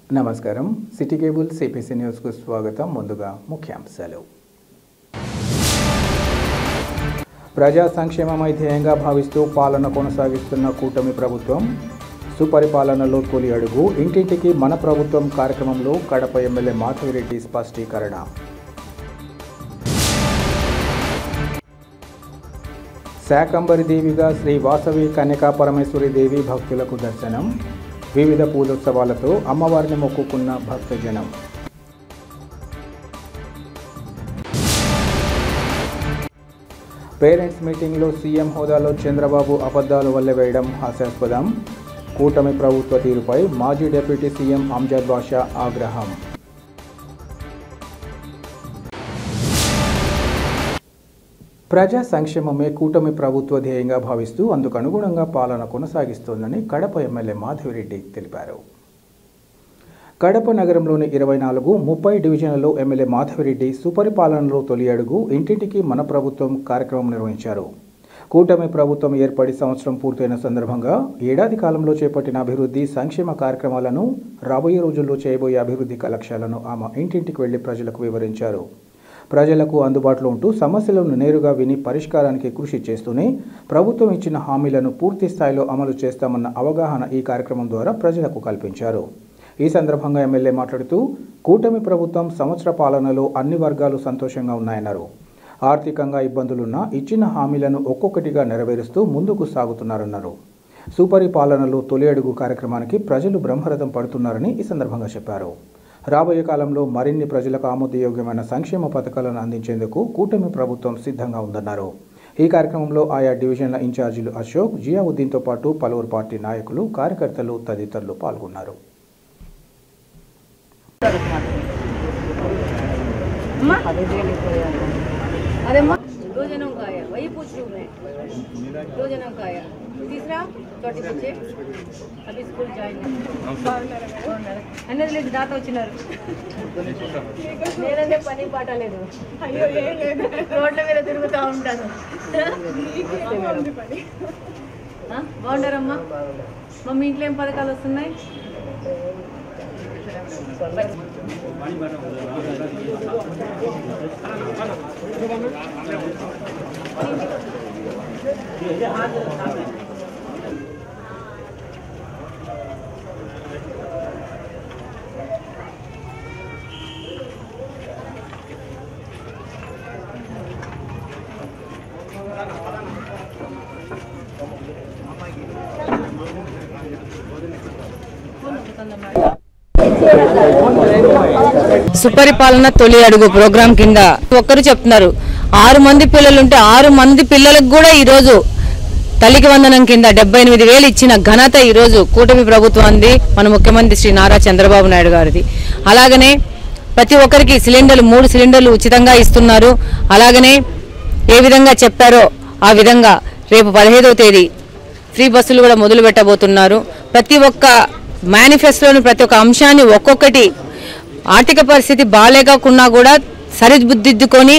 నమస్కారం city cable CPC news కు స్వాగతం. ముందుగా ముఖ్యాంశాలు. ప్రజా సంక్షేమమై ధ్యేయంగా భావిస్తూ పాలన కొనసాగిస్తున్న కూటమి ప్రభుత్వం. సుపరిపాలనలో తొలి అడుగు ఇంటింటికి మన ప్రభుత్వం కార్యక్రమంలో కడప ఎమ్మెల్యే మాధవిరెడ్డి స్పష్టీకరణ. శాకంబరి దేవిగా శ్రీ వాసవి కన్యకా పరమేశ్వరి దేవి భక్తులకు దర్శనం. వివిధ పూజోత్సవాలతో అమ్మవారిని మొక్కుకున్న భక్తజనం. పేరెంట్స్ మీటింగ్లో సీఎం హోదాలో చంద్రబాబు అబద్ధాలు వల్లెవేయడం హాస్యాస్పదం. కూటమి ప్రభుత్వ తీరుపై మాజీ డిప్యూటీ సీఎం అంజద్ బాషా ఆగ్రహం. ప్రజా సంక్షేమమే కూటమి ప్రభుత్వ ధ్యేయంగా భావిస్తూ అందుకు అనుగుణంగా పాలన కొనసాగిస్తోందని కడప ఎమ్మెల్యే మాధవిరెడ్డి తెలిపారు. కడప నగరంలోని 24, 30 డివిజన్లలో ఎమ్మెల్యే మాధవిరెడ్డి సుపరిపాలనలో తొలి అడుగు ఇంటింటికి మన ప్రభుత్వం కార్యక్రమం నిర్వహించారు. కూటమి ప్రభుత్వం ఏర్పడి సంవత్సరం పూర్తయిన సందర్భంగా ఏడాది కాలంలో చేపట్టిన అభివృద్ధి సంక్షేమ కార్యక్రమాలను, రాబోయే రోజుల్లో చేయబోయే అభివృద్ధి లక్ష్యాలను ఆమె ఇంటింటికి వెళ్లి ప్రజలకు వివరించారు. ప్రజలకు అందుబాటులో ఉంటూ సమస్యలను నేరుగా విని పరిష్కారానికి కృషి చేస్తూనే ప్రభుత్వం ఇచ్చిన హామీలను పూర్తి స్థాయిలో అమలు చేస్తామన్న అవగాహన ఈ కార్యక్రమం ద్వారా ప్రజలకు కల్పించారు. ఈ సందర్భంగా ఎమ్మెల్యే మాట్లాడుతూ కూటమి ప్రభుత్వం సంవత్సర పాలనలో అన్ని వర్గాలు సంతోషంగా ఉన్నాయన్నారు. ఆర్థికంగా ఇబ్బందులున్నా ఇచ్చిన హామీలను ఒక్కొక్కటిగా నెరవేరుస్తూ ముందుకు సాగుతున్నారన్నారు. సుపరిపాలనలో తొలి అడుగు కార్యక్రమానికి ప్రజలు బ్రహ్మరథం పడుతున్నారని ఈ సందర్భంగా చెప్పారు. రాబోయే కాలంలో మరిన్ని ప్రజలకు ఆమోదయోగ్యమైన సంక్షేమ పథకాలను అందించేందుకు కూటమి ప్రభుత్వం సిద్ధంగా ఉందన్నారు. ఈ కార్యక్రమంలో ఆయా డివిజన్ల ఇన్ఛార్జీలు అశోక్, జియావుద్దీన్తో పాటు పలువురు పార్టీ నాయకులు, కార్యకర్తలు తదితరులు పాల్గొన్నారు. అన్నది లేదు, దాత వచ్చినారు. నేనంటే పని పాట లేదు, రోడ్ల మీద తిరుగుతూ ఉంటాను. బాగుంటారమ్మా? మమ్మీ ఇంట్లో ఏం పథకాలు వస్తున్నాయి? సుపరిపాలన తొలి అడుగు ప్రోగ్రాం కింద ఒక్కరు చెప్తున్నారు 6 మంది పిల్లలుంటే 6 మంది పిల్లలకు కూడా ఈరోజు తల్లికి వందనం కింద 78,000 ఇచ్చిన ఘనత ఈరోజు కూటమి ప్రభుత్వాన్ని, మన ముఖ్యమంత్రి శ్రీ నారా చంద్రబాబు నాయుడు గారిది. అలాగనే ప్రతి ఒక్కరికి సిలిండర్లు 3 సిలిండర్లు ఉచితంగా ఇస్తున్నారు. అలాగనే ఏ విధంగా చెప్పారో ఆ విధంగా రేపు 15వ తేదీ ఫ్రీ బస్సులు కూడా మొదలు పెట్టబోతున్నారు. ప్రతి ఒక్క మేనిఫెస్టోని ప్రతి ఒక్క అంశాన్ని ఒక్కొక్కటి ఆర్థిక పరిస్థితి బాలేకున్నా కూడా సరిదిద్దుకొని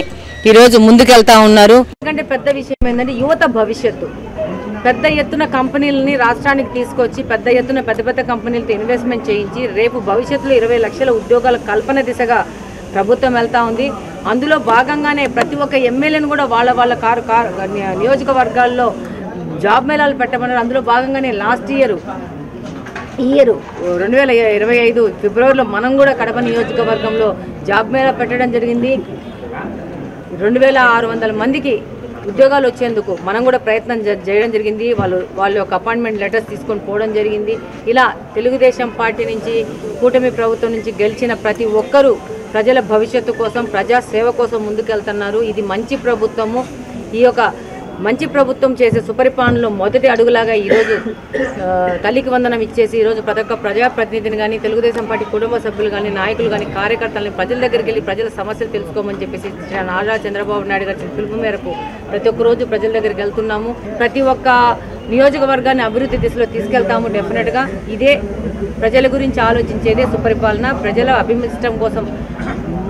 ఈరోజు ముందుకెళ్తా ఉన్నారు. ఎందుకంటే పెద్ద విషయం ఏంటంటే యువత భవిష్యత్తు. పెద్ద ఎత్తున కంపెనీలని రాష్ట్రానికి తీసుకొచ్చి పెద్ద ఎత్తున పెద్ద కంపెనీలతో ఇన్వెస్ట్మెంట్ చేయించి రేపు భవిష్యత్తులో 20 లక్షల ఉద్యోగాల కల్పన దిశగా ప్రభుత్వం వెళ్తా ఉంది. అందులో భాగంగానే ప్రతి ఒక్క ఎమ్మెల్యేను కూడా వాళ్ళ నియోజకవర్గాల్లో జాబ్ మేళాలు పెట్టమన్నారు. అందులో భాగంగానే లాస్ట్ ఇయర్ 2025 ఫిబ్రవరిలో మనం కూడా కడప నియోజకవర్గంలో జాబ్ మేళా పెట్టడం జరిగింది. 2600 మందికి ఉద్యోగాలు వచ్చేందుకు మనం కూడా ప్రయత్నం చేయడం జరిగింది. వాళ్ళ యొక్క అపాయింట్మెంట్ లెటర్స్ తీసుకొని పోవడం జరిగింది. ఇలా తెలుగుదేశం పార్టీ నుంచి, కూటమి ప్రభుత్వం నుంచి గెలిచిన ప్రతి ఒక్కరూ ప్రజల భవిష్యత్తు కోసం, ప్రజా సేవ కోసం ముందుకెళ్తున్నారు. ఇది మంచి ప్రభుత్వము. ఈ యొక్క మంచి ప్రభుత్వం చేసే సుపరిపాలనలో మొదటి అడుగులాగా ఈరోజు తల్లికి వందనం ఇచ్చేసి ఈరోజు ప్రతి ఒక్క ప్రజాప్రతినిధిని కానీ, తెలుగుదేశం పార్టీ కుటుంబ సభ్యులు కానీ, నాయకులు కానీ, కార్యకర్తలని ప్రజల దగ్గరికి వెళ్ళి ప్రజల సమస్యలు తెలుసుకోమని చెప్పేసి నారా చంద్రబాబు నాయుడు గారి పిలుపు మేరకు ప్రతి ఒక్క రోజు ప్రజల దగ్గరికి వెళ్తున్నాము. ప్రతి ఒక్క నియోజకవర్గాన్ని అభివృద్ధి దిశలో తీసుకెళ్తాము. డెఫినెట్గా ఇదే ప్రజల గురించి ఆలోచించేదే సుపరిపాలన. ప్రజల అభిమిష్టం కోసం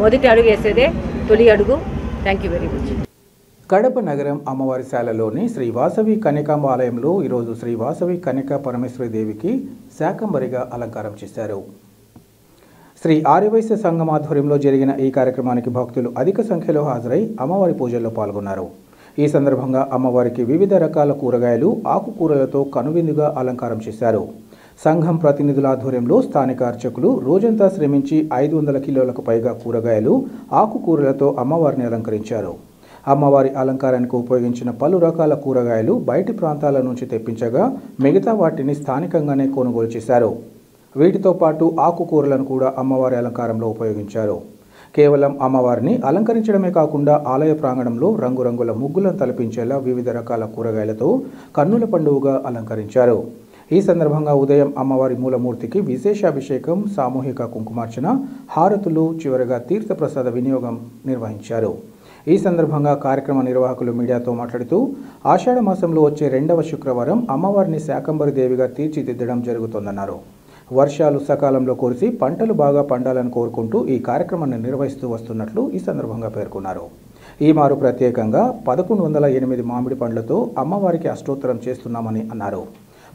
మొదటి అడుగు వేసేదే తొలి అడుగు. Thank you very much. Kadapa నగరం అమ్మవారిశాలలోని శ్రీ వాసవి కన్యకాంబ ఆలయంలో ఈరోజు శ్రీ వాసవి కన్యకా పరమేశ్వరి దేవికి శాకంబరిగా అలంకారం చేశారు. శ్రీ ఆర్యవైశ్య సంఘం ఆధ్వర్యంలో జరిగిన ఈ కార్యక్రమానికి భక్తులు అధిక సంఖ్యలో హాజరై అమ్మవారి పూజల్లో పాల్గొన్నారు. ఈ సందర్భంగా అమ్మవారికి వివిధ రకాల కూరగాయలు, ఆకుకూరలతో కనువిందుగా అలంకారం చేశారు. సంఘం ప్రతినిధుల ఆధ్వర్యంలో స్థానిక అర్చకులు రోజంతా శ్రమించి 500 కిలోలకు పైగా కూరగాయలు, ఆకుకూరలతో అమ్మవారిని అలంకరించారు. అమ్మవారి అలంకారానికి ఉపయోగించిన పలు రకాల కూరగాయలు బయటి ప్రాంతాల నుంచి తెప్పించగా మిగతా వాటిని స్థానికంగానే కొనుగోలు చేశారు. వీటితో పాటు ఆకుకూరలను కూడా అమ్మవారి అలంకారంలో ఉపయోగించారు. కేవలం అమ్మవారిని అలంకరించడమే కాకుండా ఆలయ ప్రాంగణంలో రంగురంగుల ముగ్గులను తలపించేలా వివిధ రకాల కూరగాయలతో కన్నుల పండుగగా అలంకరించారు. ఈ సందర్భంగా ఉదయం అమ్మవారి మూలమూర్తికి విశేషాభిషేకం, సామూహిక కుంకుమార్చన, హారతులు, చివరగా తీర్థప్రసాద వినియోగం నిర్వహించారు. ఈ సందర్భంగా కార్యక్రమ నిర్వాహకులు మీడియాతో మాట్లాడుతూ ఆషాఢ మాసంలో వచ్చే 2వ శుక్రవారం అమ్మవారిని శాకంబరి దేవిగా తీర్చిదిద్దడం జరుగుతోందన్నారు. వర్షాలు సకాలంలో కురిసి పంటలు బాగా పండాలని కోరుకుంటూ ఈ కార్యక్రమాన్ని నిర్వహిస్తూ వస్తున్నట్లు ఈ సందర్భంగా పేర్కొన్నారు. ఈ మారు ప్రత్యేకంగా 1108 మామిడి పండ్లతో అమ్మవారికి అష్టోత్తరం చేస్తున్నామని అన్నారు.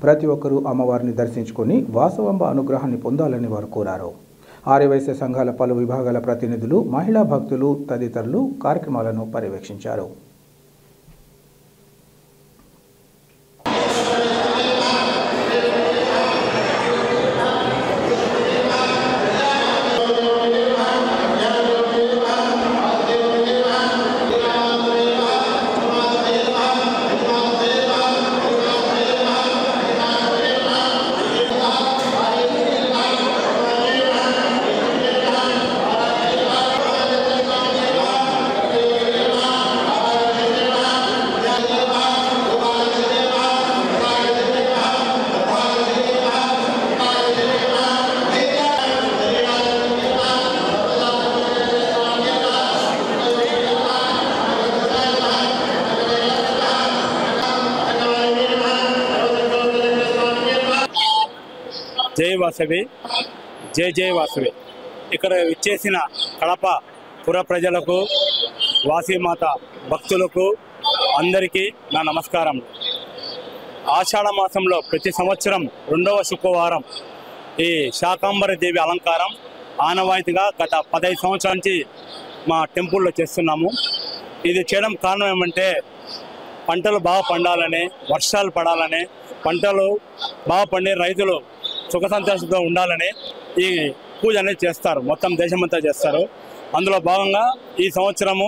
ప్రతి ఒక్కరూ అమ్మవారిని దర్శించుకొని వాసవంబ అనుగ్రహాన్ని పొందాలని వారు కోరారు. ఆర్యవైశ్య సంఘాల పలు విభాగాల ప్రతినిధులు, మహిళా భక్తులు తదితరులు కార్యక్రమాలను పర్యవేక్షించారు. జై వాసవి, జై జై వాసవి. ఇక్కడ విచ్చేసిన కడప పుర ప్రజలకు, వాసీమాత భక్తులకు అందరికీ నా నమస్కారం. ఆషాఢ మాసంలో ప్రతి సంవత్సరం 2వ శుక్రవారం ఈ శాకంబరి దేవి అలంకారం ఆనవాయితీగా గత 15 సంవత్సరాల నుంచి మా టెంపుల్లో చేస్తున్నాము. ఇది చేయడం కారణం ఏమంటే పంటలు బాగా పండాలని, వర్షాలు పడాలని, పంటలు బాగా పండి రైతులు సుఖ సంతోషంతో ఉండాలని ఈ పూజ అనేది చేస్తారు. మొత్తం దేశమంతా చేస్తారు. అందులో భాగంగా ఈ సంవత్సరము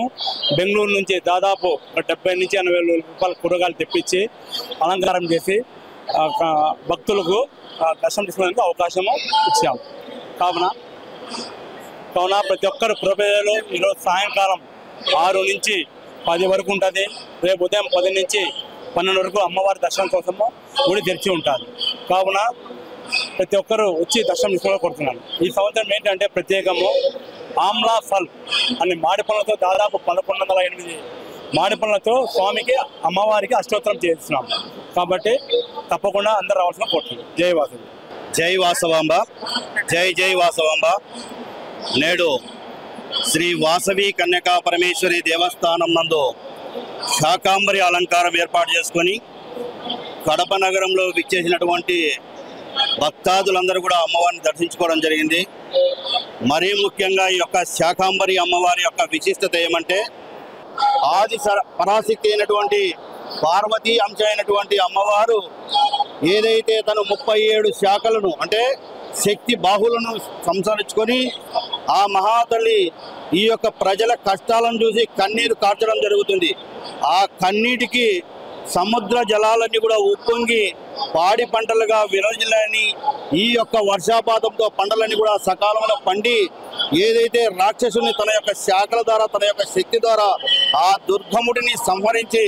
బెంగళూరు నుంచి దాదాపు 70 నుంచి 80 వేల రూపాయల కూరగాయలు తెప్పించి అలంకారం చేసి భక్తులకు దర్శనం తీసుకునేందుకు అవకాశము ఇచ్చాము. కావున ప్రతి ఒక్కరు పురప్రజలు ఈరోజు సాయంకాలం 6 నుంచి 10 వరకు ఉంటుంది. రేపు ఉదయం 10 నుంచి 12 వరకు అమ్మవారి దర్శనం కోసము గుడి తెరిచి ఉంటుంది. కావున ప్రతి ఒక్కరు వచ్చి దర్శనం తీసుకోవాలని కోరుతున్నాను. ఈ సంవత్సరం ఏంటంటే ప్రత్యేకము ఆమ్లా ఫల్ అనే మాడి పనులతో దాదాపు 1108 మాడి పనులతో స్వామికి అమ్మవారికి అష్టోత్తరం చేస్తున్నాం. కాబట్టి తప్పకుండా అందరూ రావాల్సిన కోరుతున్నాను. జై వాసవి. జై వాసవాంబ, జై జై వాసవాంబ. నేడు శ్రీ వాసవి కన్యకా పరమేశ్వరి దేవస్థానం నందు శాకాంబరి అలంకారం ఏర్పాటు చేసుకొని కడప నగరంలో విచ్చేసినటువంటి భక్తాదులందరూ కూడా అమ్మవారిని దర్శించుకోవడం జరిగింది. మరీ ముఖ్యంగా ఈ యొక్క శాకాంబరి అమ్మవారి యొక్క విశిష్టత ఏమంటే ఆది పరాశక్తి అయినటువంటి పార్వతీ అంశ అయినటువంటి అమ్మవారు ఏదైతే తను 37 శాఖలను అంటే శక్తి బాహులను సంసరించుకొని ఆ మహాతల్లి ఈ యొక్క ప్రజల కష్టాలను చూసి కన్నీరు కార్చడం జరుగుతుంది. ఆ కన్నీటికి సముద్ర జలాలన్నీ కూడా ఉప్పొంగి పాడి పంటలుగా విరజిల్లని ఈ యొక్క వర్షాపాతంతో పంటలన్నీ కూడా సకాలంలో పండి ఏదైతే రాక్షసుని తన యొక్క శాఖల ద్వారా, తన యొక్క శక్తి ద్వారా ఆ దుర్గముడిని సంహరించి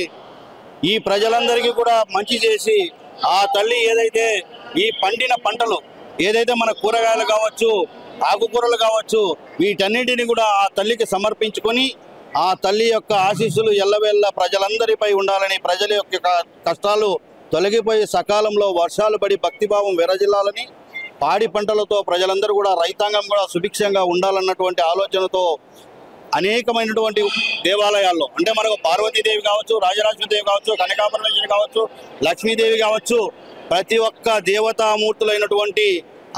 ఈ ప్రజలందరికీ కూడా మంచి చేసి ఆ తల్లి ఏదైతే ఈ పండిన పంటలు ఏదైతే మన కూరగాయలు కావచ్చు, ఆకుకూరలు కావచ్చు, వీటన్నిటిని కూడా ఆ తల్లికి సమర్పించుకొని ఆ తల్లి యొక్క ఆశీస్సులు ఎల్లవేళ్ళ ప్రజలందరిపై ఉండాలని, ప్రజల యొక్క కష్టాలు తొలగిపోయి సకాలంలో వర్షాలు పడి భక్తిభావం విరజిల్లాలని, పాడి పంటలతో ప్రజలందరూ కూడా రైతాంగం కూడా సుభిక్షంగా ఉండాలన్నటువంటి ఆలోచనతో అనేకమైనటువంటి దేవాలయాల్లో అంటే మనకు పార్వతీదేవి కావచ్చు, రాజరాజేశ్వరీదేవి కావచ్చు, కనకాపరమేశ్వరి కావచ్చు, లక్ష్మీదేవి కావచ్చు, ప్రతి ఒక్క దేవతామూర్తులైనటువంటి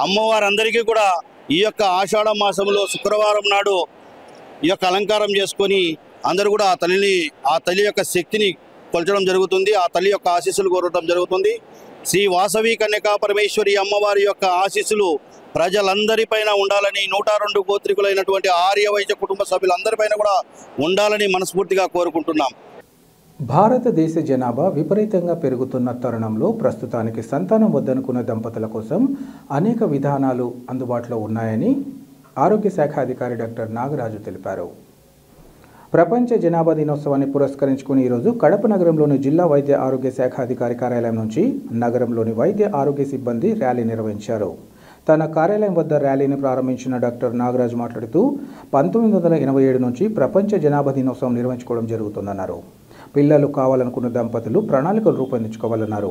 అమ్మవారందరికీ కూడా ఈ యొక్క ఆషాఢ మాసంలో శుక్రవారం నాడు ఈ యొక్క అలంకారం చేసుకొని అందరూ కూడా ఆ తల్లి యొక్క శక్తిని కొల్చడం జరుగుతుంది. ఆ తల్లి యొక్క ఆశీస్సులు కోరడం జరుగుతుంది. శ్రీ వాసవి కన్యకా పరమేశ్వరి అమ్మవారి యొక్క ఆశీస్సులు ప్రజలందరిపైన ఉండాలని 102 గోత్రికులైనటువంటి ఆర్యవైశ్య కుటుంబ సభ్యులందరిపైన కూడా ఉండాలని మనస్ఫూర్తిగా కోరుకుంటున్నాం. భారతదేశ జనాభా విపరీతంగా పెరుగుతున్న తరుణంలో ప్రస్తుతానికి సంతానం వద్దనుకున్న దంపతుల కోసం అనేక విధానాలు అందుబాటులో ఉన్నాయని ఆరోగ్య శాఖ అధికారి డాక్టర్ నాగరాజు తెలిపారు. ప్రపంచ జనాభా దినోత్సవాన్ని పురస్కరించుకుని ఈరోజు కడప నగరంలోని జిల్లా వైద్య ఆరోగ్య శాఖ అధికారి కార్యాలయం నుంచి నగరంలోని వైద్య ఆరోగ్య సిబ్బంది ర్యాలీ నిర్వహించారు. తన కార్యాలయం వద్ద ర్యాలీని ప్రారంభించిన డాక్టర్ నాగరాజు మాట్లాడుతూ 1987 నుంచి ప్రపంచ జనాభా దినోత్సవం నిర్వహించుకోవడం జరుగుతుందన్నారు. పిల్లలు కావాలనుకున్న దంపతులు ప్రణాళికలు రూపొందించుకోవాలన్నారు.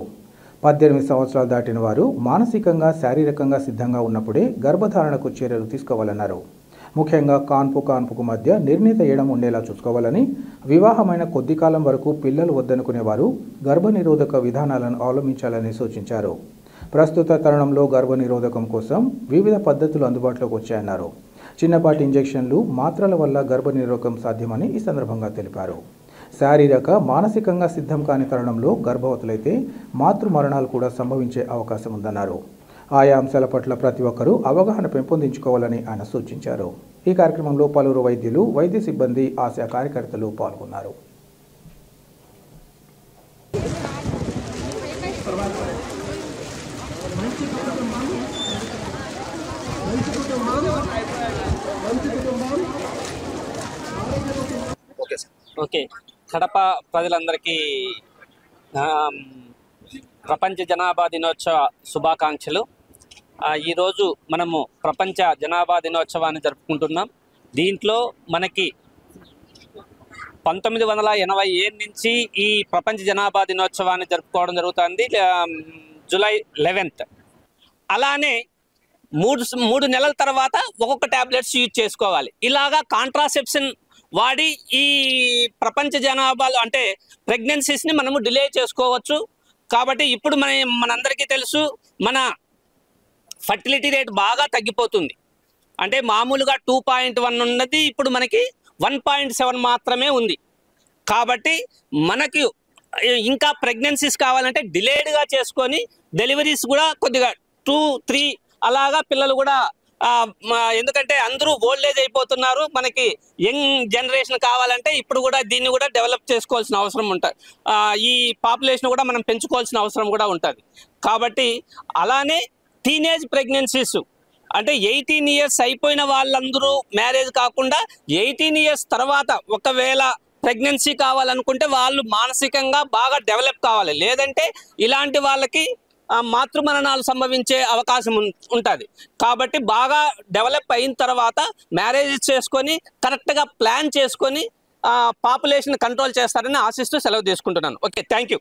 18 సంవత్సరాలు దాటిన వారు మానసికంగా శారీరకంగా సిద్ధంగా ఉన్నప్పుడే గర్భధారణకు చర్యలు తీసుకోవాలన్నారు. ముఖ్యంగా కాన్పుకు మధ్య నిర్ణీత ఎడం ఉండేలా చూసుకోవాలని, వివాహమైన కొద్ది కాలం వరకు పిల్లలు వద్దనుకునేవారు గర్భనిరోధక విధానాలను అవలంబించాలని సూచించారు. ప్రస్తుత తరుణంలో గర్భనిరోధకం కోసం వివిధ పద్ధతులు అందుబాటులోకి వచ్చాయన్నారు. చిన్నపాటి ఇంజెక్షన్లు, మాత్రల వల్ల గర్భనిరోధకం సాధ్యమని ఈ సందర్భంగా తెలిపారు. శారీరక మానసికంగా సిద్ధం కాని తరుణంలో గర్భవతులైతే మాతృ మరణాలు కూడా సంభవించే అవకాశం ఉందన్నారు. ఆయా అంశాల పట్ల ప్రతి ఒక్కరూ అవగాహన పెంపొందించుకోవాలని ఆయన సూచించారు. ఈ కార్యక్రమంలో పలువురు వైద్యులు, వైద్య సిబ్బంది, ఆశా కార్యకర్తలు పాల్గొన్నారు. ఓకే, కడప ప్రజలందరికీ ప్రపంచ జనాభా దినోత్సవ శుభాకాంక్షలు. ఈరోజు మనము ప్రపంచ జనాభా దినోత్సవాన్ని జరుపుకుంటున్నాం. దీంట్లో మనకి 1987 నుంచి ఈ ప్రపంచ జనాభా దినోత్సవాన్ని జరుపుకోవడం జరుగుతుంది, జూలై 11th. అలానే మూడు నెలల తర్వాత ఒక్కొక్క ట్యాబ్లెట్స్ యూజ్ చేసుకోవాలి. ఇలాగా కాంట్రాసెప్షన్ వాడి ఈ ప్రపంచ జనాభాలో అంటే ప్రెగ్నెన్సీస్ని మనము డిలే చేసుకోవచ్చు. కాబట్టి ఇప్పుడు మనందరికీ తెలుసు, మన ఫర్టిలిటీ రేట్ బాగా తగ్గిపోతుంది. అంటే మామూలుగా 2.1 ఉన్నది ఇప్పుడు మనకి 1.7 మాత్రమే ఉంది. కాబట్టి మనకి ఇంకా ప్రెగ్నెన్సీస్ కావాలంటే డిలేడ్గా చేసుకొని డెలివరీస్ కూడా కొద్దిగా 2-3 అలాగా పిల్లలు కూడా, ఎందుకంటే అందరూ ఓల్డ్ ఏజ్ అయిపోతున్నారు. మనకి యంగ్ జనరేషన్ కావాలంటే ఇప్పుడు కూడా దీన్ని కూడా డెవలప్ చేసుకోవాల్సిన అవసరం ఉంటుంది. ఈ పాపులేషన్ కూడా మనం పెంచుకోవాల్సిన అవసరం కూడా ఉంటుంది. కాబట్టి అలానే టీనేజ్ ప్రెగ్నెన్సీస్ అంటే 18 years అయిపోయిన వాళ్ళందరూ మ్యారేజ్ కాకుండా 18 years తర్వాత ఒకవేళ ప్రెగ్నెన్సీ కావాలనుకుంటే వాళ్ళు మానసికంగా బాగా డెవలప్ కావాలి. లేదంటే ఇలాంటి వాళ్ళకి మాతృమరణాలు సంభవించే అవకాశం ఉంటుంది. కాబట్టి బాగా డెవలప్ అయిన తర్వాత మ్యారేజ్ చేసుకొని కరెక్ట్గా ప్లాన్ చేసుకొని పాపులేషన్ కంట్రోల్ చేస్తారని ఆశిస్తూ సెలవు తీసుకుంటున్నాను. Okay, thank you.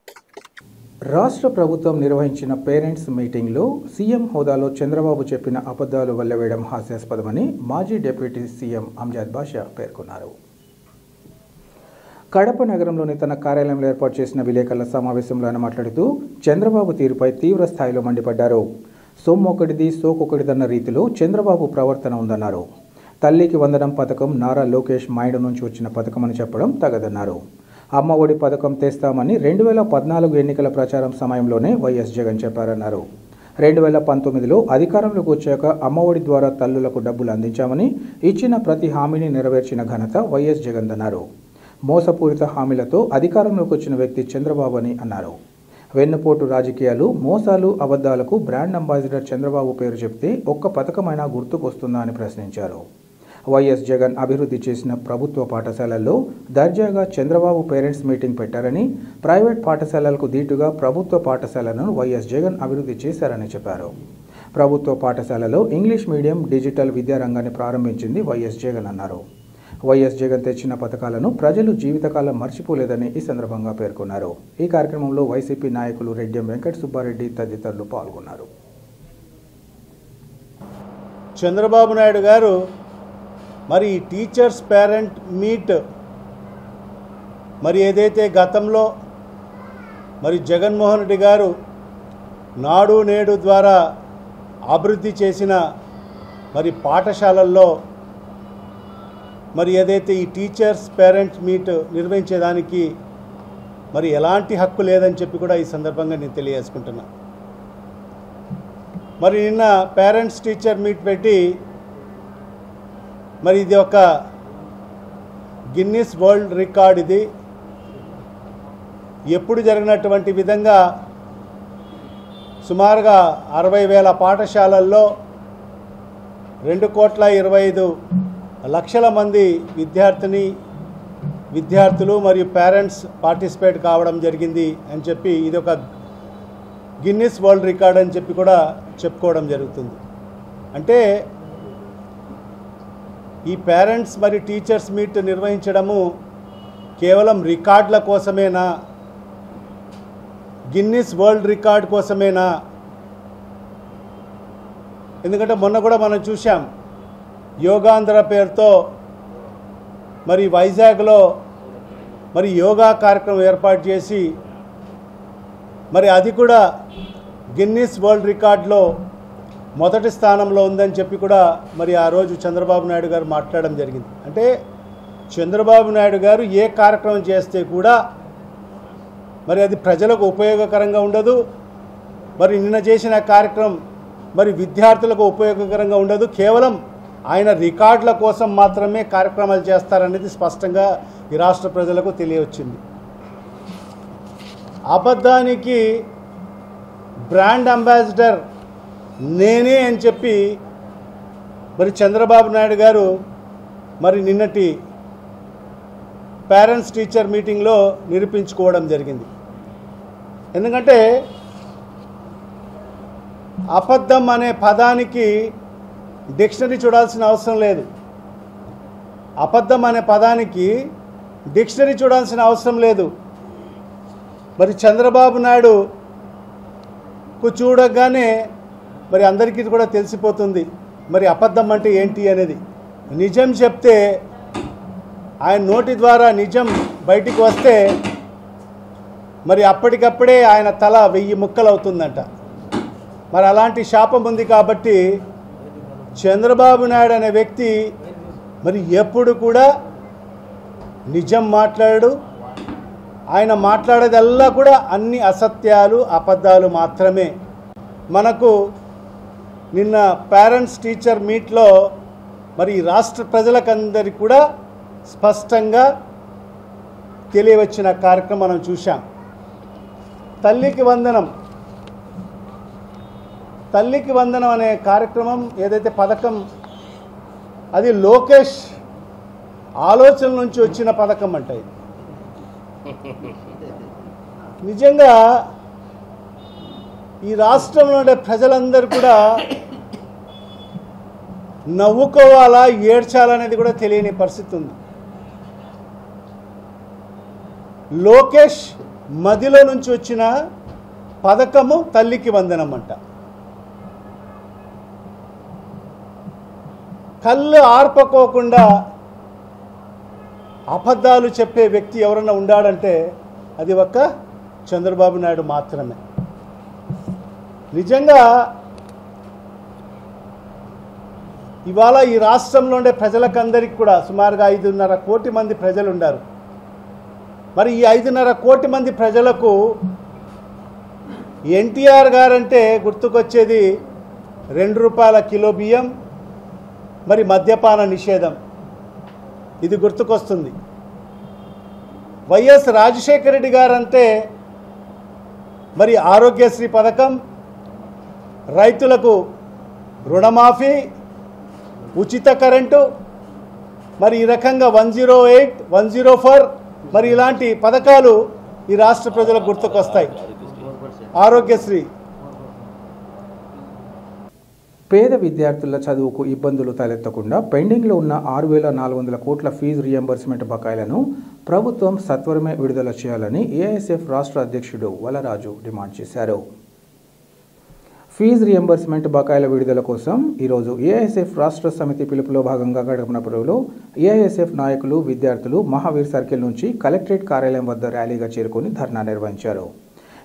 రాష్ట్ర ప్రభుత్వం నిర్వహించిన పేరెంట్స్ మీటింగ్లో సీఎం హోదాలో చంద్రబాబు చెప్పిన అబద్ధాలు వెల్లవేయడం హాస్యాస్పదమని మాజీ డిప్యూటీ సీఎం అంజద్ బాషా పేర్కొన్నారు. కడప నగరంలోని తన కార్యాలయంలో ఏర్పాటు చేసిన విలేకరుల సమావేశంలో ఆయన మాట్లాడుతూ చంద్రబాబు తీరుపై తీవ్ర స్థాయిలో మండిపడ్డారు. సొమ్మొకటిది సోకొకటిదన్న రీతిలో చంద్రబాబు ప్రవర్తన ఉందన్నారు. తల్లికి వందనం పథకం నారా లోకేష్ మైండ్ నుంచి వచ్చిన పథకమని చెప్పడం తగదన్నారు. అమ్మ ఒడి పథకం తెస్తామని 2014 ఎన్నికల ప్రచారం సమయంలోనే వైఎస్ జగన్ చెప్పారన్నారు. 2019లో అధికారంలోకి వచ్చాక అమ్మ ఒడి ద్వారా తల్లులకు డబ్బులు అందించామని, ఇచ్చిన ప్రతి హామీని నెరవేర్చిన ఘనత వైఎస్ జగన్ అన్నారు. మోసపూరిత హామీలతో అధికారంలోకి వచ్చిన వ్యక్తి చంద్రబాబు అని అన్నారు. వెన్నుపోటు రాజకీయాలు, మోసాలు, అబద్ధాలకు బ్రాండ్ అంబాసిడర్ చంద్రబాబు పేరు చెప్తే ఒక్క పథకమైనా గుర్తుకొస్తుందా అని ప్రశ్నించారు. వైఎస్ జగన్ అభివృద్ధి చేసిన ప్రభుత్వ పాఠశాలల్లో దర్జాగా చంద్రబాబు పేరెంట్స్ మీటింగ్ పెట్టారని, ప్రైవేట్ పాఠశాలలకు దీటుగా ప్రభుత్వ పాఠశాలను వైఎస్ జగన్ అభివృద్ధి చేశారని చెప్పారు. ప్రభుత్వ పాఠశాలలో ఇంగ్లీష్ మీడియం, డిజిటల్ విద్యారంగాన్ని ప్రారంభించింది వైఎస్ జగన్ అన్నారు. వైఎస్ జగన్ తెచ్చిన పథకాలను ప్రజలు జీవితకాలం మర్చిపోలేదని ఈ సందర్భంగా పేర్కొన్నారు. ఈ కార్యక్రమంలో వైసీపీ నాయకులు రెడ్డెం వెంకట సుబ్బారెడ్డి తదితరులు పాల్గొన్నారు. చంద్రబాబు నాయుడు గారు మరి టీచర్స్ పేరెంట్ మీట్ మరి ఏదైతే గతంలో మరి జగన్మోహన్ రెడ్డి గారు నాడు నేడు ద్వారా అభివృద్ధి చేసిన మరి పాఠశాలల్లో మరి ఏదైతే ఈ టీచర్స్ పేరెంట్స్ మీట్ నిర్వహించేదానికి మరి ఎలాంటి హక్కు లేదని చెప్పి కూడా ఈ సందర్భంగా నేను తెలియజేసుకుంటున్నా. మరి నిన్న పేరెంట్స్ టీచర్ మీట్ పెట్టి మరి ఇది ఒక గిన్నిస్ వరల్డ్ రికార్డ్. ఇది ఎప్పుడు జరిగినటువంటి విధంగా సుమారుగా 60,000 పాఠశాలల్లో 2,25,00,000 మంది విద్యార్థులు మరియు పేరెంట్స్ పార్టిసిపేట్ కావడం జరిగింది అని చెప్పి ఇది ఒక గిన్నిస్ వరల్డ్ రికార్డ్ అని చెప్పి కూడా చెప్పుకోవడం జరుగుతుంది. అంటే ఈ పేరెంట్స్ మరియు టీచర్స్ మీట్ నిర్వహించడము కేవలం రికార్డుల కోసమేనా, గిన్నిస్ వరల్డ్ రికార్డ్ కోసమేనా? ఎందుకంటే మొన్న కూడా మనం చూసాం యోగాంధ్ర పేరుతో మరి వైజాగ్లో మరి యోగా కార్యక్రమం ఏర్పాటు చేసి మరి అది కూడా గిన్నిస్ వరల్డ్ రికార్డులో మొదటి స్థానంలో ఉందని చెప్పి కూడా మరి ఆ రోజు చంద్రబాబు నాయుడు గారు మాట్లాడడం జరిగింది. అంటే చంద్రబాబు నాయుడు గారు ఏ కార్యక్రమం చేస్తే కూడా మరి అది ప్రజలకు ఉపయోగకరంగా ఉండదు, మరి నిన్న చేసిన కార్యక్రమం మరి విద్యార్థులకు ఉపయోగకరంగా ఉండదు, కేవలం ఆయన రికార్డుల కోసం మాత్రమే కార్యక్రమాలు చేస్తారనేది స్పష్టంగా ఈ రాష్ట్ర ప్రజలకు తెలియవచ్చింది. అబద్ధానికి బ్రాండ్ అంబాసిడర్ నేనే అని చెప్పి మరి చంద్రబాబు నాయుడు గారు మరి నిన్నటి పేరెంట్స్ టీచర్ మీటింగ్లో నిరూపించుకోవడం జరిగింది. ఎందుకంటే అబద్ధం అనే పదానికి డిక్షనరీ చూడాల్సిన అవసరం లేదు. అబద్ధం అనే పదానికి డిక్షనరీ చూడాల్సిన అవసరం లేదు. మరి చంద్రబాబు నాయుడుకు చూడగానే మరి అందరికీ కూడా తెలిసిపోతుంది మరి అబద్ధం అంటే ఏంటి అనేది. నిజం చెప్తే ఆయన నోటి ద్వారా నిజం బయటికి వస్తే మరి అప్పటికప్పుడే ఆయన తల 1000 ముక్కలు అవుతుందంట. మరి అలాంటి శాపం ఉంది కాబట్టి చంద్రబాబు నాయుడు అనే వ్యక్తి మరి ఎప్పుడు కూడా నిజం మాట్లాడు. ఆయన మాట్లాడేదల్లా కూడా అన్ని అసత్యాలు అబద్ధాలు మాత్రమే. మనకు నిన్న పేరెంట్స్ టీచర్ మీట్లో మరి రాష్ట్ర ప్రజలకందరికీ కూడా స్పష్టంగా తెలియవచ్చిన కార్యక్రమం మనం చూసాం. తల్లికి వందనం అనే కార్యక్రమం ఏదైతే పథకం అది లోకేష్ ఆలోచన నుంచి వచ్చిన పథకం అంట. నిజంగా ఈ రాష్ట్రంలో ఉండే ప్రజలందరూ కూడా నవ్వుకోవాలా ఏడ్చాలనేది కూడా తెలియని పరిస్థితి ఉంది. లోకేష్ మదిలో నుంచి వచ్చిన పథకము తల్లికి వందనం అంట. కళ్ళు ఆర్పకోకుండా అబద్ధాలు చెప్పే వ్యక్తి ఎవరన్నా ఉండాడంటే అది ఒక్క చంద్రబాబు నాయుడు మాత్రమే. నిజంగా ఇవాళ ఈ రాష్ట్రంలో ఉండే ప్రజలకందరికీ కూడా సుమారుగా 5.5 కోటి మంది ప్రజలు ఉన్నారు. మరి ఈ 5.5 కోటి మంది ప్రజలకు ఎన్టీఆర్ గారంటే గుర్తుకొచ్చేది ₹2 కిలో బియ్యం, మరి మద్యపాన నిషేధం, ఇది గుర్తుకొస్తుంది. వైఎస్ రాజశేఖర రెడ్డి గారంటే మరి ఆరోగ్యశ్రీ పథకం, రైతులకు రుణమాఫీ, ఉచిత కరెంటు, మరి ఈ రకంగా 108, 104 మరి ఇలాంటి పథకాలు ఈ రాష్ట్ర ప్రజలకు గుర్తుకొస్తాయి. ఆరోగ్యశ్రీ. పేద విద్యార్థుల చదువుకు ఇబ్బందులు తలెత్తకుండా పెండింగ్లో ఉన్న 6,400 కోట్ల ఫీజు రియంబర్స్మెంట్ బకాయిలను ప్రభుత్వం సత్వరమే విడుదల చేయాలని ఏఐఎస్ఎఫ్ రాష్ట్ర అధ్యక్షుడు వలరాజు డిమాండ్ చేశారు. ఫీజు రియంబర్స్మెంట్ బకాయిల విడుదల కోసం ఈరోజు ఏఐఎస్ఎఫ్ రాష్ట్ర సమితి పిలుపులో భాగంగా గడపనపురంలో ఏఐఎస్ఎఫ్ నాయకులు, విద్యార్థులు మహావీర్ సర్కిల్ నుంచి కలెక్టరేట్ కార్యాలయం వద్ద ర్యాలీగా చేరుకొని ధర్నా నిర్వహించారు.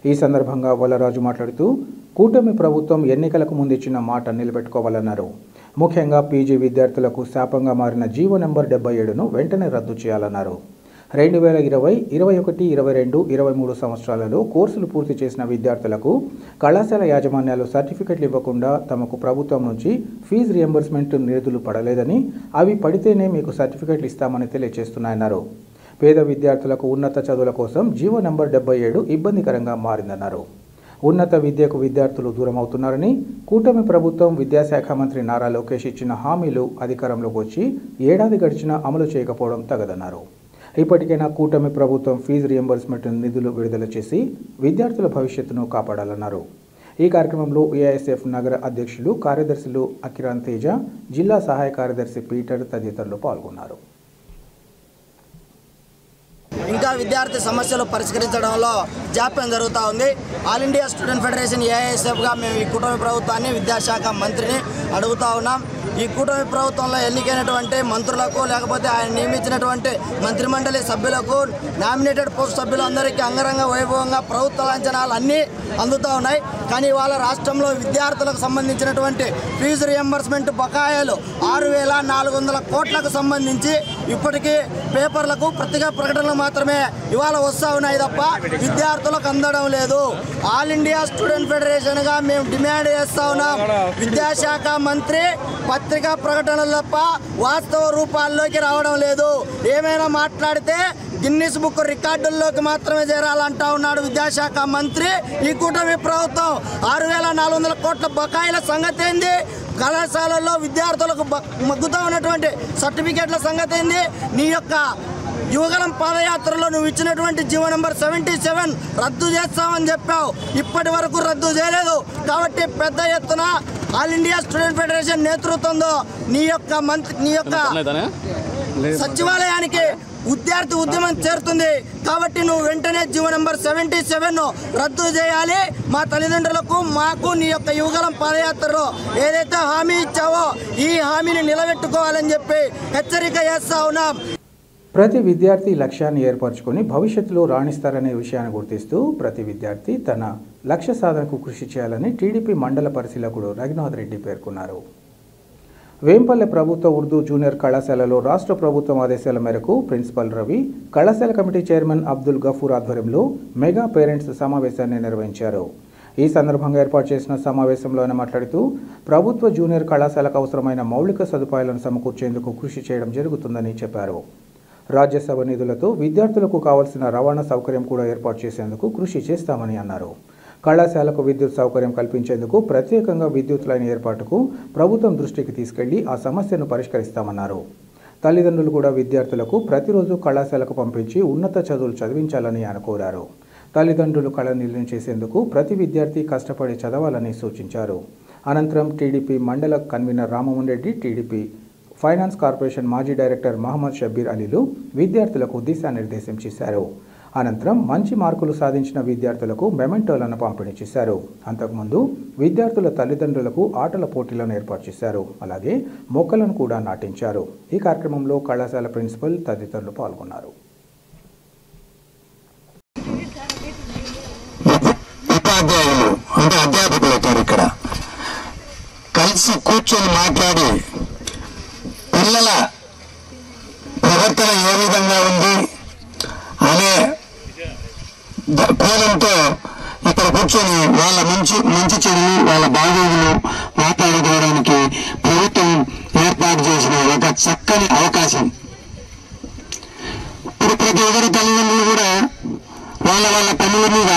ఈ సందర్భంగా వలరాజు మాట్లాడుతూ కూటమి ప్రభుత్వం ఎన్నికలకు ముందు ఇచ్చిన మాట నిలబెట్టుకోవాలన్నారు. ముఖ్యంగా పీజీ విద్యార్థులకు శాపంగా మారిన జీవో నెంబర్ 77ను వెంటనే రద్దు చేయాలన్నారు. 2020, 21, 22, 23 సంవత్సరాలలో కోర్సులు పూర్తి చేసిన విద్యార్థులకు కళాశాల యాజమాన్యాలు సర్టిఫికెట్లు ఇవ్వకుండా తమకు ప్రభుత్వం నుంచి ఫీజు రియంబర్స్మెంట్ నిధులు పడలేదని, అవి పడితేనే మీకు సర్టిఫికెట్లు ఇస్తామని తెలియజేస్తున్నాయన్నారు. పేద విద్యార్థులకు ఉన్నత చదువుల కోసం జీవో నెంబర్ 77 ఇబ్బందికరంగా మారిందన్నారు. ఉన్నత విద్యకు విద్యార్థులు దూరం అవుతున్నారని, కూటమి ప్రభుత్వం విద్యాశాఖ మంత్రి నారా లోకేష్ ఇచ్చిన హామీలు అధికారంలోకి వచ్చి ఏడాది గడిచినా అమలు చేయకపోవడం తగదన్నారు. ఇప్పటికైనా కూటమి ప్రభుత్వం ఫీజు రియంబర్స్మెంట్ నిధులు విడుదల చేసి విద్యార్థుల భవిష్యత్తును కాపాడాలన్నారు. ఈ కార్యక్రమంలో ఏఐఎస్ఎఫ్ నగర అధ్యక్షులు, కార్యదర్శులు అకిరాన్ తేజ, జిల్లా సహాయ కార్యదర్శి పీటర్ తదితరులు పాల్గొన్నారు. ఇంకా విద్యార్థి సమస్యలు పరిష్కరించడంలో జాప్యం జరుగుతూ ఉంది. ఆల్ ఇండియా స్టూడెంట్ ఫెడరేషన్ ఏఐఎస్ఎఫ్గా మేము ఈ కూటమి ప్రభుత్వాన్ని, విద్యాశాఖ మంత్రిని అడుగుతూ ఉన్నాం. ఈ కూటమి ప్రభుత్వంలో ఎన్నికైనటువంటి మంత్రులకు, లేకపోతే ఆయన నియమించినటువంటి మంత్రిమండలి సభ్యులకు, నామినేటెడ్ పోస్ట్ సభ్యులందరికీ అంగరంగ వైభవంగా ప్రభుత్వ లాంఛనాలు అన్నీ అందుతూ ఉన్నాయి. కానీ వాళ్ళ రాష్ట్రంలో విద్యార్థులకు సంబంధించినటువంటి ఫీజు రియంబర్స్మెంట్ బకాయిలు 6,400 కోట్లకు సంబంధించి ఇప్పటికీ పేపర్లకు పత్రికా ప్రకటనలు మాత్రమే ఇవాళ వస్తూ ఉన్నాయి తప్ప విద్యార్థులకు అందడం లేదు. ఆల్ ఇండియా స్టూడెంట్ ఫెడరేషన్గా మేము డిమాండ్ చేస్తూ ఉన్నాం. విద్యాశాఖ మంత్రి పత్రికా ప్రకటనలు తప్ప వాస్తవ రూపాల్లోకి రావడం లేదు. ఏమైనా మాట్లాడితే గిన్నిస్ బుక్ రికార్డుల్లోకి మాత్రమే చేరాలంటా ఉన్నాడు విద్యాశాఖ మంత్రి. ఈ కూటమి ప్రభుత్వం 6,400 కోట్ల బకాయిల సంగతి ఏంది? కళాశాలల్లో విద్యార్థులకు మగ్గుతూ ఉన్నటువంటి సర్టిఫికేట్ల సంగతి ఏంది? నీ యొక్క యువగలం పాదయాత్రలో నువ్వు ఇచ్చినటువంటి జీవో నెంబర్ 77 రద్దు చేస్తామని చెప్పావు, ఇప్పటి వరకు రద్దు చేయలేదు. కాబట్టి పెద్ద ఎత్తున ఆల్ ఇండియా స్టూడెంట్ ఫెడరేషన్ నేతృత్వంలో నీ యొక్క సచివాలయానికి విద్యార్థి ఉద్యమం చేరుతుంది. కాబట్టి నువ్వు వెంటనే జీవో నెంబర్ 77ను రద్దు చేయాలి. మా తల్లిదండ్రులకు, మాకు నీ యొక్క యువగలం పాదయాత్రలో ఏదైతే హామీ ఇచ్చావో ఈ హామీని నిలబెట్టుకోవాలని చెప్పి హెచ్చరిక చేస్తా ఉన్నాం. ప్రతి విద్యార్థి లక్ష్యాన్ని ఏర్పరచుకొని భవిష్యత్తులో రాణిస్తారనే విషయాన్ని గుర్తిస్తూ ప్రతి విద్యార్థి తన లక్ష్య సాధనకు కృషి చేయాలని టీడీపీ మండల పరిశీలకుడు రఘునాథ్ రెడ్డి పేర్కొన్నారు. వేంపల్లె ప్రభుత్వ ఉర్దూ జూనియర్ కళాశాలలో రాష్ట్ర ప్రభుత్వం ఆదేశాల మేరకు ప్రిన్సిపల్ రవి, కళాశాల కమిటీ చైర్మన్ అబ్దుల్ గఫూర్ ఆధ్వర్యంలో మెగా పేరెంట్స్ సమావేశాన్ని నిర్వహించారు. ఈ సందర్భంగా ఏర్పాటు చేసిన సమావేశంలో ఆయన మాట్లాడుతూ ప్రభుత్వ జూనియర్ కళాశాలకు అవసరమైన మౌలిక సదుపాయాలను సమకూర్చేందుకు కృషి చేయడం జరుగుతుందని చెప్పారు. రాజ్యసభ నిధులతో విద్యార్థులకు కావాల్సిన రవాణా సౌకర్యం కూడా ఏర్పాటు చేసేందుకు కృషి చేస్తామని అన్నారు. కళాశాలకు విద్యుత్ సౌకర్యం కల్పించేందుకు ప్రత్యేకంగా విద్యుత్ లైన్ ఏర్పాటుకు ప్రభుత్వం దృష్టికి తీసుకెళ్లి ఆ సమస్యను పరిష్కరిస్తామన్నారు. తల్లిదండ్రులు కూడా విద్యార్థులకు ప్రతిరోజు కళాశాలకు పంపించి ఉన్నత చదువులు చదివించాలని ఆయన కోరారు. తల్లిదండ్రులు కళ నిర్ణయం చేసేందుకు ప్రతి విద్యార్థి కష్టపడి చదవాలని సూచించారు. అనంతరం టీడీపీ మండల convener Ramamohan Reddy, TDP finance corporation మాజీ డైరెక్టర్ మహమ్మద్ షబ్బీర్ అలీలు విద్యార్థులకు దిశానిర్దేశం చేశారు. అనంతరం మంచి మార్కులు సాధించిన విద్యార్థులకు మెమెంటోలను పంపిణీ చేశారు. అంతకుముందు విద్యార్థుల తల్లిదండ్రులకు ఆటల పోటీలను ఏర్పాటు చేశారు. అలాగే మొక్కలను కూడా నాటించారు. ఈ కార్యక్రమంలో కళాశాల ప్రిన్సిపల్ తదితరులు పాల్గొన్నారు. ఉపాధ్యాయులు అంటే అధ్యాపకులు అవుతారు. ఇక్కడ కలిసి కూర్చొని మాట్లాడి పిల్లల ప్రవర్తన ఏ విధంగా ఉంది అనే కోణంతో ఇక్కడ కూర్చొని వాళ్ళ మంచి చెడులు, వాళ్ళ బాగోగులు మాట్లాడుకోవడానికి ప్రభుత్వం ఏర్పాటు చేసిన ఒక చక్కని అవకాశం. ఇప్పుడు ప్రతి ఒక్కరి తల్లిదండ్రులు కూడా వాళ్ళ పనుల మీద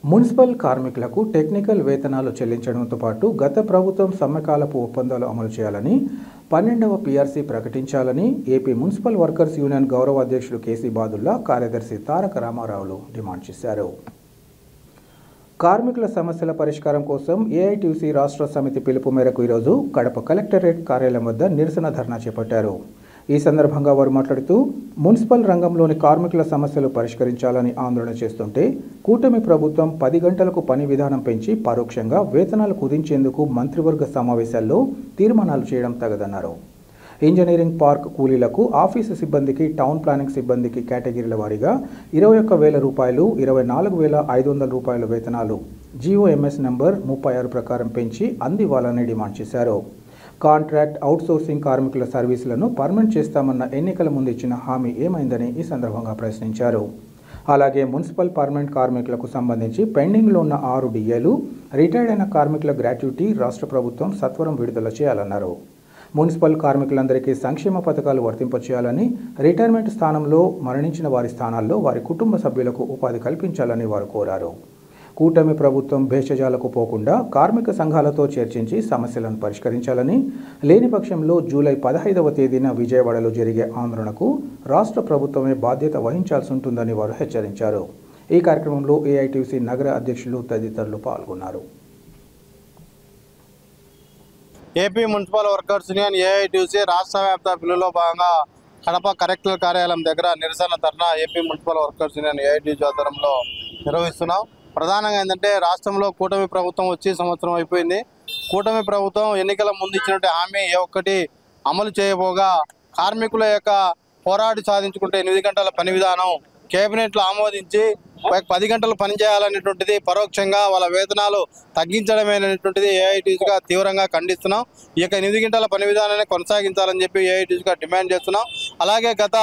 మున్సిపల్ కార్మికులకు టెక్నికల్ వేతనాలు చెల్లించడంతో పాటు గత ప్రభుత్వం సమ్మెకాలపు ఒప్పందాలు అమలు చేయాలని 12వ పీఆర్సీ ప్రకటించాలని ఏపీ మున్సిపల్ వర్కర్స్ యూనియన్ గౌరవ అధ్యక్షుడు కేసీ బాదుల్లా, కార్యదర్శి తారక రామారావులు డిమాండ్ చేశారు. కార్మికుల సమస్యల పరిష్కారం కోసం ఏఐటీయూసీ రాష్ట్ర సమితి పిలుపు మేరకు ఈరోజు కడప కలెక్టరేట్ కార్యాలయం వద్ద నిరసన ధర్నా చేపట్టారు. ఈ సందర్భంగా వారు మాట్లాడుతూ మున్సిపల్ రంగంలోని కార్మికుల సమస్యలు పరిష్కరించాలని ఆందోళన చేస్తుంటే కూటమి ప్రభుత్వం 10 గంటలకు పని విధానం పెంచి పరోక్షంగా వేతనాలు కుదించేందుకు మంత్రివర్గ సమావేశాల్లో తీర్మానాలు చేయడం తగదన్నారు. ఇంజనీరింగ్ పార్క్ కూలీలకు, ఆఫీసు సిబ్బందికి, టౌన్ ప్లానింగ్ సిబ్బందికి కేటగిరీల వారీగా 21,000 రూపాయలు, 24,500 రూపాయల వేతనాలు జీఓఎంఎస్ నంబర్ 36 ప్రకారం పెంచి అందివ్వాలని డిమాండ్ చేశారు. కాంట్రాక్ట్, అవుట్సోర్సింగ్ కార్మికుల సర్వీసులను పర్మనెంట్ చేస్తామన్న ఎన్నికల ముందు ఇచ్చిన హామీ ఏమైందని ఈ సందర్భంగా ప్రశ్నించారు. అలాగే మున్సిపల్ పర్మనెంట్ కార్మికులకు సంబంధించి పెండింగ్లో ఉన్న 6 డిఏలు, రిటైర్డ్ అయిన కార్మికుల గ్రాట్యుటీ రాష్ట్ర ప్రభుత్వం సత్వరం విడుదల చేయాలన్నారు. మున్సిపల్ కార్మికులందరికీ సంక్షేమ పథకాలు వర్తింపచేయాలని, రిటైర్మెంట్ స్థానంలో మరణించిన వారి స్థానాల్లో వారి కుటుంబ సభ్యులకు ఉపాధి కల్పించాలని వారు కోరారు. కూటమి ప్రభుత్వం భేషజాలకు పోకుండా కార్మిక సంఘాలతో చర్చించి సమస్యలను పరిష్కరించాలని, లేని పక్షంలో జూలై 15వ తేదీన విజయవాడలో జరిగే ఆందోళనకు రాష్ట్ర ప్రభుత్వమే బాధ్యత వహించాల్సి ఉంటుందని వారు హెచ్చరించారు. ఈ కార్యక్రమంలో ఏఐటీయూసీ నగర అధ్యక్షులు తదితరులు పాల్గొన్నారు. AP municipal workers union AITUC రాష్ట్ర వ్యాప్త పిలుపులో భాగంగా కడప కలెక్టర్ కార్యాలయం దగ్గర నిరసన ధర్నా AP municipal workers union AITUC ఆధ్వర్యంలో నిర్వహిస్తున్నాం. ప్రధానంగా ఏంటంటే రాష్ట్రంలో కూటమి ప్రభుత్వం వచ్చి సంవత్సరం అయిపోయింది. కూటమి ప్రభుత్వం ఎన్నికల ముందు ఇచ్చినట్టు హామీ ఏ ఒక్కటి అమలు చేయబోగా కార్మికుల యొక్క పోరాడి సాధించుకుంటే 8 గంటల పని విధానం కేబినెట్లో ఆమోదించి 10 గంటలు పనిచేయాలనేటువంటిది పరోక్షంగా వాళ్ళ వేతనాలు తగ్గించడమేనటువంటిది ఏఐటీయూసీగా తీవ్రంగా ఖండిస్తున్నాం. ఈ యొక్క 8 గంటల పని విధానాన్ని కొనసాగించాలని చెప్పి ఏఐటీయూసీగా డిమాండ్ చేస్తున్నాం. అలాగే గత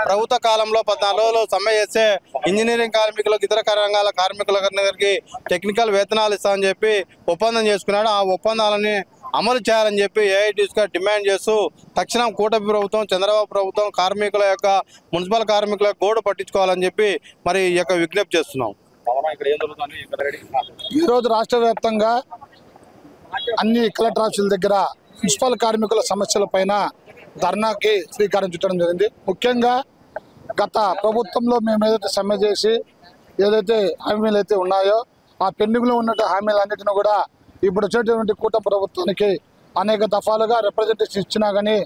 ప్రభుత్వ కాలంలో 14 రోజులు సమ్మె చేస్తే ఇంజనీరింగ్ కార్మికులకు, ఇతర రంగాల కార్మికులందరికీ టెక్నికల్ వేతనాలు ఇస్తామని చెప్పి ఒప్పందం చేసుకున్నాడు. ఆ ఒప్పందాలని అమలు చేయాలని చెప్పి ఏఐటీయూసీగా డిమాండ్ చేస్తూ తక్షణం కూటమి ప్రభుత్వం, చంద్రబాబు ప్రభుత్వం కార్మికుల యొక్క, మున్సిపల్ కార్మికుల గోడు పట్టించుకోవాలని చెప్పి మరి ఈ యొక్క విజ్ఞప్తి చేస్తున్నాం. ఈరోజు రాష్ట్ర వ్యాప్తంగా అన్ని కలెక్టర్ ఆఫీసుల దగ్గర మున్సిపల్ కార్మికుల సమస్యల పైన ధర్నాకి శ్రీకారం చుట్టడం జరిగింది. ముఖ్యంగా గత ప్రభుత్వంలో మేము ఏదైతే సమ్మె చేసి ఏదైతే హామీలు అయితే ఉన్నాయో ఆ పెండింగ్లో ఉన్న హామీలన్నింటినీ కూడా ఇప్పుడు వచ్చేటువంటి కూటమి ప్రభుత్వానికి అనేక దఫాలుగా రిప్రజెంటేషన్ ఇచ్చినా కానీ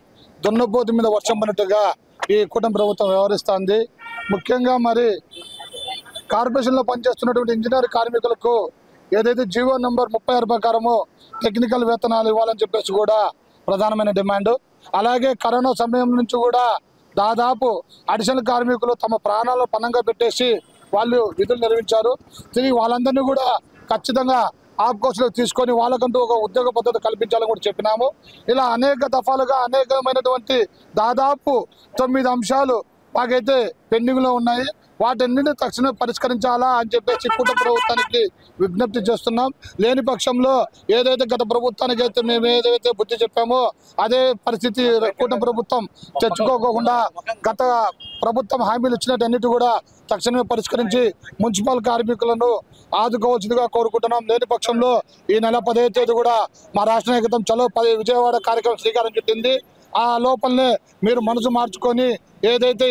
దున్నపోతు మీద వర్షం పడినట్టుగా ఈ కూటమి ప్రభుత్వం వ్యవహరిస్తుంది. ముఖ్యంగా మరి కార్పొరేషన్లో పనిచేస్తున్నటువంటి ఇంజనీర్ కార్మికులకు ఏదైతే జీవో నెంబర్ 36 ప్రకారము టెక్నికల్ వేతనాలు ఇవ్వాలని చెప్పేసి కూడా ప్రధానమైన డిమాండ్. అలాగే కరోనా సమయం నుంచి కూడా దాదాపు అడిషనల్ కార్మికులు తమ ప్రాణాలు పణంగా పెట్టేసి వాళ్ళు విధులు నిర్వహించారు. తిరిగి వాళ్ళందరినీ కూడా ఖచ్చితంగా ఆఫ్కోర్స్లోకి తీసుకొని వాళ్ళకంటూ ఒక ఉద్యోగ పద్ధతి కల్పించాలని కూడా చెప్పినాము. ఇలా అనేక దఫాలుగా అనేకమైనటువంటి దాదాపు 9 అంశాలు మాకైతే పెండింగ్లో ఉన్నాయి. వాటన్నింటినీ తక్షణమే పరిష్కరించాలా అని చెప్పేసి కూటమి ప్రభుత్వానికి విజ్ఞప్తి చేస్తున్నాం. లేని పక్షంలో ఏదైతే గత ప్రభుత్వానికి అయితే మేము ఏదైతే బుద్ధి చెప్పామో అదే పరిస్థితి కూటమి ప్రభుత్వం తెచ్చుకోకుండా గత ప్రభుత్వం హామీలు ఇచ్చినట్టన్నిటి కూడా తక్షణమే పరిష్కరించి మున్సిపల్ కార్మికులను ఆదుకోవాల్సిందిగా కోరుకుంటున్నాం. లేని పక్షంలో ఈ నెల 10వ తేదీ కూడా మా రాష్ట్ర నాయకత్వం చలో విజయవాడ కార్యక్రమం శ్రీకారం చుట్టింది. ఆ లోపలనే మీరు మనసు మార్చుకొని ఏదైతే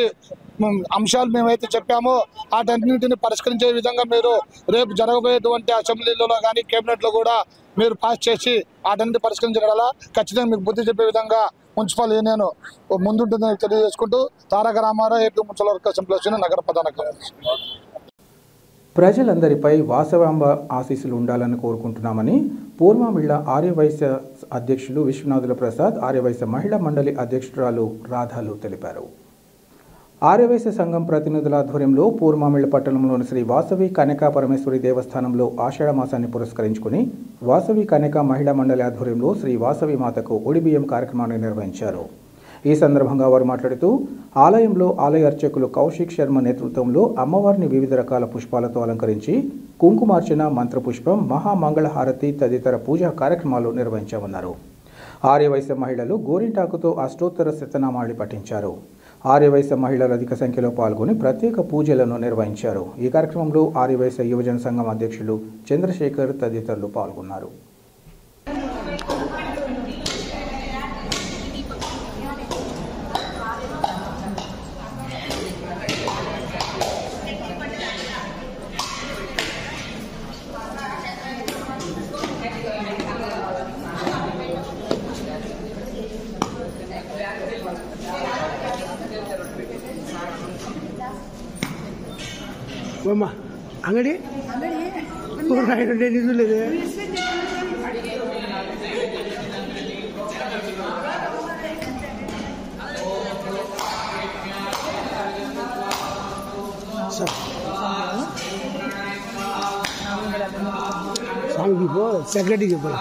అంశాలు మేమైతే చెప్పామో వాటన్నింటిని పరిష్కరించే విధంగా మీరు రేపు జరగబోయేటువంటి అసెంబ్లీలో కానీ కేబినెట్లో కూడా మీరు పాస్ చేసి వాటన్నింటిని పరిష్కరించగలరా ఖచ్చితంగా మీకు బుద్ధి చెప్పే విధంగా మున్సిపల్ యూనియన్ ముందుంటుందని తెలియజేసుకుంటూ Taraka Ramarao AP municipal workers employees నగర ప్రధాన కార్యదర్శి. ప్రజలందరిపై వాసవాంబ ఆశీస్సులు ఉండాలని కోరుకుంటున్నామని పూర్వమిళ్ల ఆర్యవైశ్య అధ్యక్షులు విశ్వనాథుల ప్రసాద్, ఆర్యవైశ్య మహిళా మండలి అధ్యక్షురాలు రాధాలు తెలిపారు. ఆర్యవైశ్య సంఘం ప్రతినిధుల ఆధ్వర్యంలో పూర్వమిళ్ల పట్టణంలోని శ్రీ వాసవి కన్యకా పరమేశ్వరి దేవస్థానంలో ఆషాఢ మాసాన్ని పురస్కరించుకుని వాసవి కన్యకా మహిళా మండలి ఆధ్వర్యంలో శ్రీ వాసవి మాతకు ఒడిబియ్యం కార్యక్రమాన్ని నిర్వహించారు. ఈ సందర్భంగా వారు మాట్లాడుతూ ఆలయంలో ఆలయ అర్చకులు కౌశిక్ శర్మ నేతృత్వంలో అమ్మవారిని వివిధ రకాల పుష్పాలతో అలంకరించి కుంకుమార్చన, మంత్రపుష్పం, మహామంగళహారతి తదితర పూజా కార్యక్రమాలు నిర్వహించామన్నారు. ఆర్యవైశ్య మహిళలు గోరింటాకుతో అష్టోత్తర శతనామావళి పఠించారు. ఆర్యవైశ్య మహిళలు అధిక సంఖ్యలో పాల్గొని ప్రత్యేక పూజలను నిర్వహించారు. ఈ కార్యక్రమంలో ఆర్యవైశ్య యువజన సంఘం అధ్యక్షులు చంద్రశేఖర్ తదితరులు పాల్గొన్నారు. ಅಂಗಡಿ ನಿಲ್ಲದೆ सेक्रेटरी के ऊपर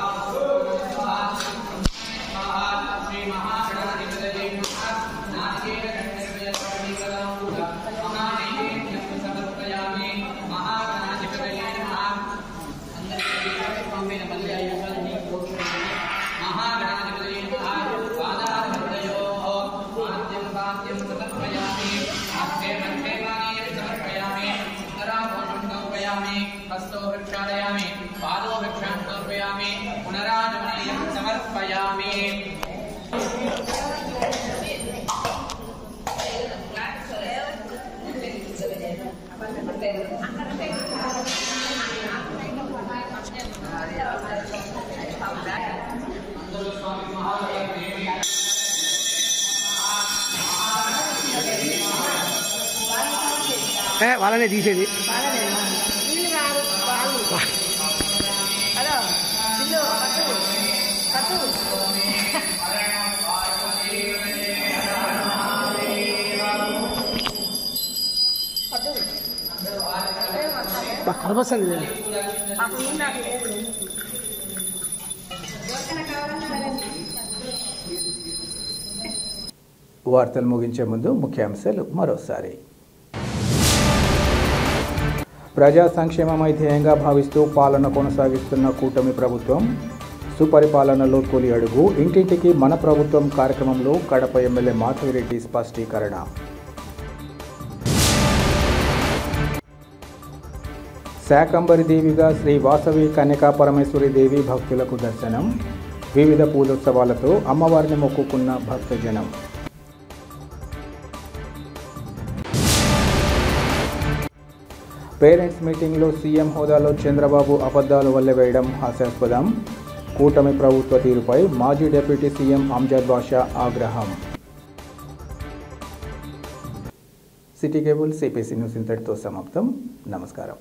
వాళ్ళనే తీసేది కనపస్తుంది వార్తలు ముగించే ముందు ముఖ్యాంశాలు మరోసారి. ప్రజా సంక్షేమమై ధ్యేయంగా భావిస్తూ పాలన కొనసాగిస్తున్న కూటమి ప్రభుత్వం, సుపరిపాలనలో తొలి అడుగు, ఇంటింటికి మన ప్రభుత్వం కార్యక్రమంలో కడప ఎమ్మెల్యే మాధవిరెడ్డి స్పష్టీకరణ. శాకంబరి దేవిగా శ్రీ వాసవి కన్యకా పరమేశ్వరి దేవి భక్తులకు దర్శనం, వివిధ పూజోత్సవాలతో అమ్మవారిని మొక్కుకున్న భక్తజనం. పేరెంట్స్ మీటింగ్లో సీఎం హోదాలో చంద్రబాబు అబద్ధాలు వల్లవేయడం హాస్యాస్పదం, కూటమి ప్రభుత్వ తీరుపై మాజీ డిప్యూటీ సీఎం అంజద్ బాషా ఆగ్రహం. సిటీ కేబుల్ సిపిసి న్యూస్ ఇంతటితో సమాప్తం. నమస్కారం.